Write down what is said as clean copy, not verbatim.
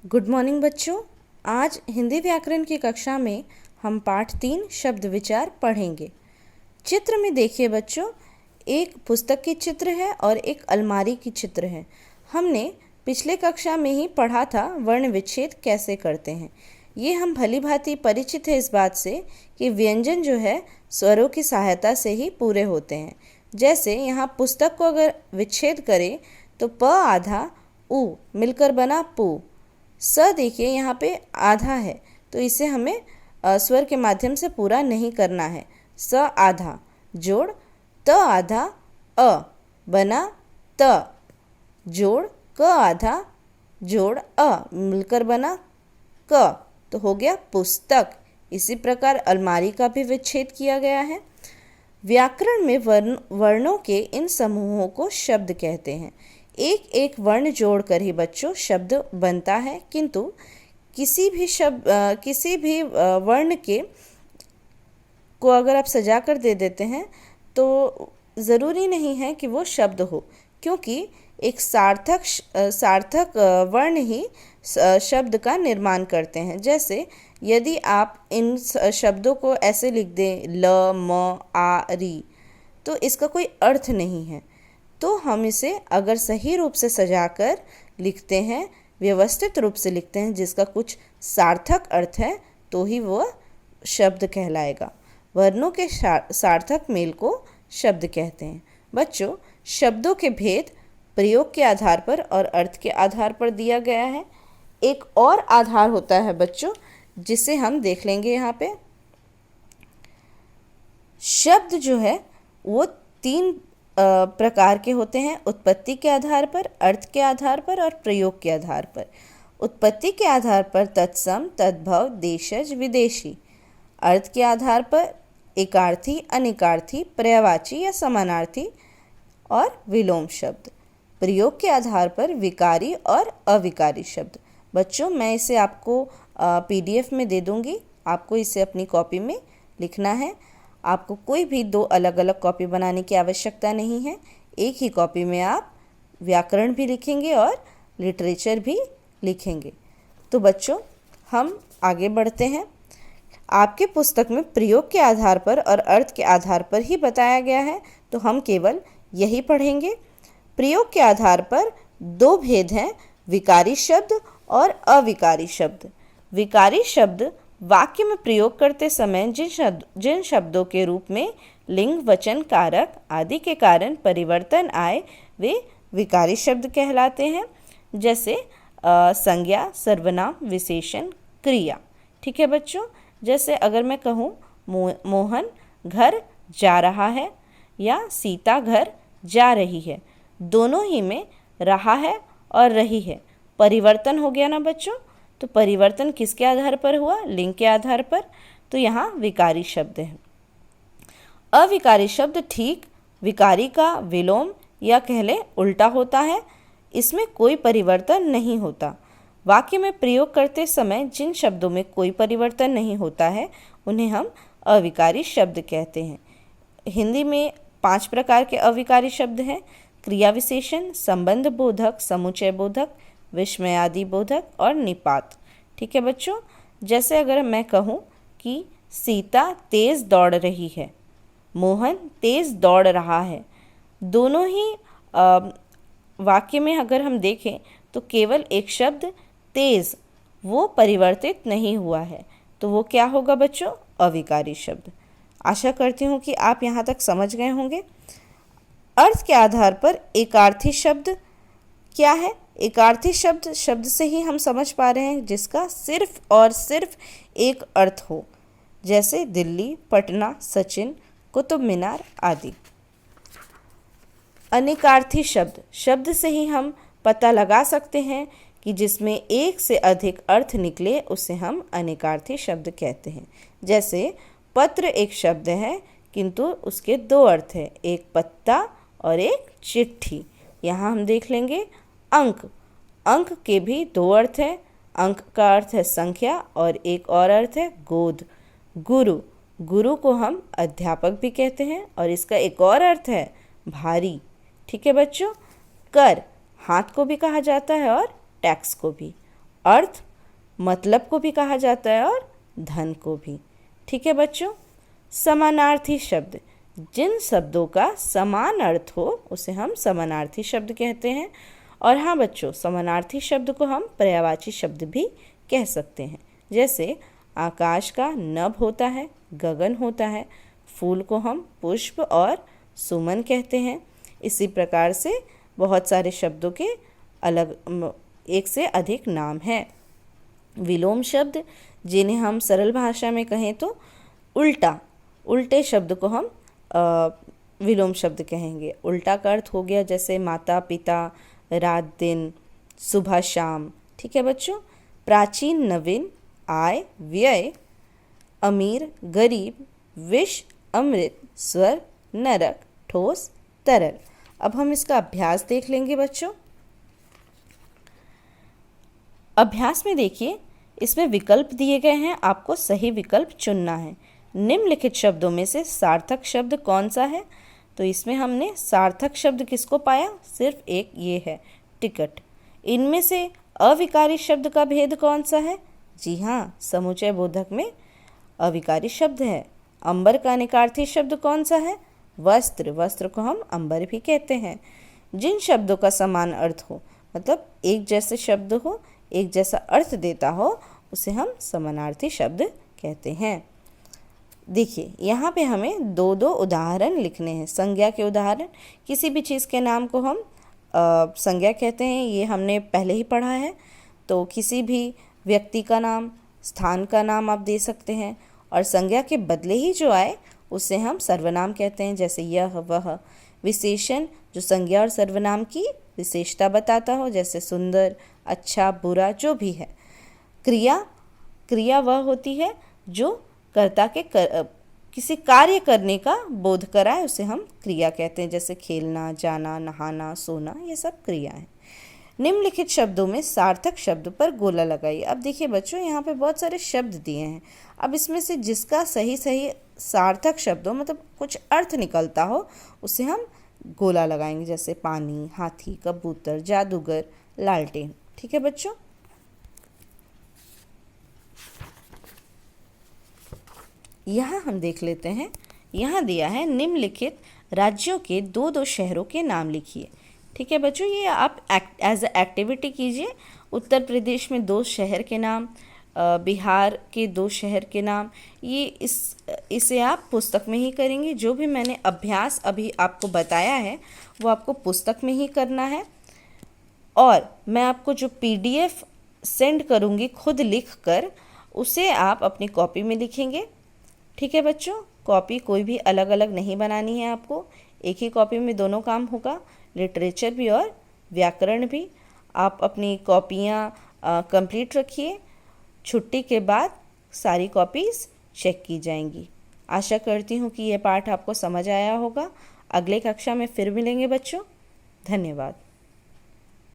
Good morning बच्चों। आज हिंदी व्याकरण की कक्षा में हम पाठ 3 शब्द विचार पढ़ेंगे। चित्र में देखिए बच्चों, एक पुस्तक की चित्र है और एक अलमारी की चित्र है। हमने पिछले कक्षा में ही पढ़ा था वर्ण विच्छेद कैसे करते हैं। ये हम भली भांति परिचित है इस बात से कि व्यंजन जो है स्वरों की सहायता से ही पूरे होते हैं। जैसे यहाँ पुस्तक को अगर विच्छेद करें तो प आधा उ मिलकर बना पु। स देखिए यहाँ पे आधा है तो इसे हमें स्वर के माध्यम से पूरा नहीं करना है। स आधा जोड़ त आधा अ बना त, जोड़ क आधा जोड़ अ मिलकर बना क, तो हो गया पुस्तक। इसी प्रकार अलमारी का भी विच्छेद किया गया है। व्याकरण में वर्णों के इन समूहों को शब्द कहते हैं। एक एक वर्ण जोड़कर ही बच्चों शब्द बनता है, किंतु किसी भी वर्ण के को अगर आप सजा कर दे देते हैं तो ज़रूरी नहीं है कि वो शब्द हो, क्योंकि एक सार्थक वर्ण ही शब्द का निर्माण करते हैं। जैसे यदि आप इन शब्दों को ऐसे लिख दें ल म आ री, तो इसका कोई अर्थ नहीं है। तो हम इसे अगर सही रूप से सजाकर लिखते हैं, व्यवस्थित रूप से लिखते हैं, जिसका कुछ सार्थक अर्थ है, तो ही वह शब्द कहलाएगा। वर्णों के सार्थक मेल को शब्द कहते हैं। बच्चों, शब्दों के भेद प्रयोग के आधार पर और अर्थ के आधार पर दिया गया है। एक और आधार होता है बच्चों, जिसे हम देख लेंगे यहाँ पे। शब्द जो है वो 3 प्रकार के होते हैं: उत्पत्ति के आधार पर, अर्थ के आधार पर और प्रयोग के आधार पर। उत्पत्ति के आधार पर तत्सम, तद्भव, देशज, विदेशी। अर्थ के आधार पर एकार्थी, अनेकार्थी, पर्यायवाची या समानार्थी और विलोम शब्द। प्रयोग के आधार पर विकारी और अविकारी शब्द। बच्चों, मैं इसे आपको PDF में दे दूँगी, आपको इसे अपनी कॉपी में लिखना है। आपको कोई भी 2 अलग अलग कॉपी बनाने की आवश्यकता नहीं है। एक ही कॉपी में आप व्याकरण भी लिखेंगे और लिटरेचर भी लिखेंगे। तो बच्चों, हम आगे बढ़ते हैं। आपके पुस्तक में प्रयोग के आधार पर और अर्थ के आधार पर ही बताया गया है, तो हम केवल यही पढ़ेंगे। प्रयोग के आधार पर 2 भेद हैं: विकारी शब्द और अविकारी शब्द। विकारी शब्द वाक्य में प्रयोग करते समय जिन शब्दों के रूप में लिंग, वचन, कारक आदि के कारण परिवर्तन आए, वे विकारी शब्द कहलाते हैं। जैसे संज्ञा, सर्वनाम, विशेषण, क्रिया। ठीक है बच्चों, जैसे अगर मैं कहूँ मोहन घर जा रहा है या सीता घर जा रही है, दोनों ही में रहा है और रही है, परिवर्तन हो गया ना बच्चों। तो परिवर्तन किसके आधार पर हुआ? लिंग के आधार पर। तो यहाँ विकारी शब्द है। अविकारी शब्द ठीक विकारी का विलोम या कह लें उल्टा होता है। इसमें कोई परिवर्तन नहीं होता। वाक्य में प्रयोग करते समय जिन शब्दों में कोई परिवर्तन नहीं होता है, उन्हें हम अविकारी शब्द कहते हैं। हिंदी में 5 प्रकार के अविकारी शब्द हैं: क्रिया विशेषण, संबंध बोधक, समुचय बोधक, विस्मयादि बोधक और निपात। ठीक है बच्चों, जैसे अगर मैं कहूँ कि सीता तेज़ दौड़ रही है, मोहन तेज़ दौड़ रहा है, दोनों ही वाक्य में अगर हम देखें तो केवल एक शब्द तेज़ वो परिवर्तित नहीं हुआ है, तो वो क्या होगा बच्चों? अविकारी शब्द। आशा करती हूँ कि आप यहाँ तक समझ गए होंगे। अर्थ के आधार पर एकार्थी शब्द क्या है? एकार्थी शब्द से ही हम समझ पा रहे हैं जिसका सिर्फ और सिर्फ एक अर्थ हो, जैसे दिल्ली, पटना, सचिन, कुतुब मीनार आदि। अनेकार्थी शब्द से ही हम पता लगा सकते हैं कि जिसमें एक से अधिक अर्थ निकले उसे हम अनेकार्थी शब्द कहते हैं। जैसे पत्र एक शब्द है, किंतु उसके 2 अर्थ हैं, एक पत्ता और एक चिट्ठी। यहाँ हम देख लेंगे अंक के भी 2 अर्थ हैं। अंक का अर्थ है संख्या और एक और अर्थ है गोद। गुरु को हम अध्यापक भी कहते हैं और इसका एक और अर्थ है भारी। ठीक है बच्चों। कर हाथ को भी कहा जाता है और टैक्स को भी। अर्थ, मतलब को भी कहा जाता है और धन को भी। ठीक है बच्चों। समानार्थी शब्द, जिन शब्दों का समान अर्थ हो उसे हम समानार्थी शब्द कहते हैं। और हाँ बच्चों, समानार्थी शब्द को हम पर्यायवाची शब्द भी कह सकते हैं। जैसे आकाश का नभ होता है, गगन होता है, फूल को हम पुष्प और सुमन कहते हैं। इसी प्रकार से बहुत सारे शब्दों के अलग एक से अधिक नाम हैं। विलोम शब्द, जिन्हें हम सरल भाषा में कहें तो उल्टे शब्द को हम विलोम शब्द कहेंगे। उल्टा का अर्थ हो गया जैसे माता पिता, रात दिन, सुबह शाम। ठीक है बच्चों। प्राचीन नवीन, आय व्यय, अमीर गरीब, विष अमृत, स्वर नरक, ठोस तरल। अब हम इसका अभ्यास देख लेंगे बच्चों। अभ्यास में देखिए, इसमें विकल्प दिए गए हैं, आपको सही विकल्प चुनना है। निम्नलिखित शब्दों में से सार्थक शब्द कौन सा है? तो इसमें हमने सार्थक शब्द किसको पाया? सिर्फ एक ये है, टिकट। इनमें से अविकारी शब्द का भेद कौन सा है? जी हाँ, समुच्चय बोधक में अविकारी शब्द है। अंबर का निकार्थी शब्द कौन सा है? वस्त्र। वस्त्र को हम अंबर भी कहते हैं। जिन शब्दों का समान अर्थ हो, मतलब एक जैसे शब्द हो, एक जैसा अर्थ देता हो, उसे हम समानार्थी शब्द कहते हैं। देखिए, यहाँ पे हमें दो दो उदाहरण लिखने हैं, संज्ञा के उदाहरण। किसी भी चीज़ के नाम को हम संज्ञा कहते हैं, ये हमने पहले ही पढ़ा है। तो किसी भी व्यक्ति का नाम, स्थान का नाम आप दे सकते हैं, और संज्ञा के बदले ही जो आए उसे हम सर्वनाम कहते हैं। जैसे यह वह। विशेषण, जो संज्ञा और सर्वनाम की विशेषता बताता हो, जैसे सुंदर, अच्छा, बुरा, जो भी है। क्रिया वह होती है जो कर्ता के किसी कार्य करने का बोध कराए, उसे हम क्रिया कहते हैं। जैसे खेलना, जाना, नहाना, सोना, ये सब क्रिया है। निम्नलिखित शब्दों में सार्थक शब्द पर गोला लगाइए। अब देखिए बच्चों, यहाँ पे बहुत सारे शब्द दिए हैं। अब इसमें से जिसका सही सार्थक शब्द हो, मतलब कुछ अर्थ निकलता हो, उसे हम गोला लगाएंगे। जैसे पानी, हाथी, कबूतर, जादूगर, लालटेन। ठीक है बच्चों। यहाँ हम देख लेते हैं। यहाँ दिया है, निम्नलिखित राज्यों के दो दो शहरों के नाम लिखिए। ठीक है बच्चों, ये आप एज ए एक्टिविटी कीजिए। उत्तर प्रदेश में 2 शहर के नाम, बिहार के 2 शहर के नाम, ये इसे आप पुस्तक में ही करेंगे। जो भी मैंने अभ्यास अभी आपको बताया है वो आपको पुस्तक में ही करना है। और मैं आपको जो PDF सेंड करूँगी खुद लिख कर, उसे आप अपनी कॉपी में लिखेंगे। ठीक है बच्चों, कॉपी कोई भी अलग अलग नहीं बनानी है आपको, एक ही कॉपी में दोनों काम होगा, लिटरेचर भी और व्याकरण भी। आप अपनी कॉपियाँ कंप्लीट रखिए। छुट्टी के बाद सारी कॉपीज़ चेक की जाएंगी। आशा करती हूँ कि ये पाठ आपको समझ आया होगा। अगले कक्षा में फिर मिलेंगे बच्चों। धन्यवाद।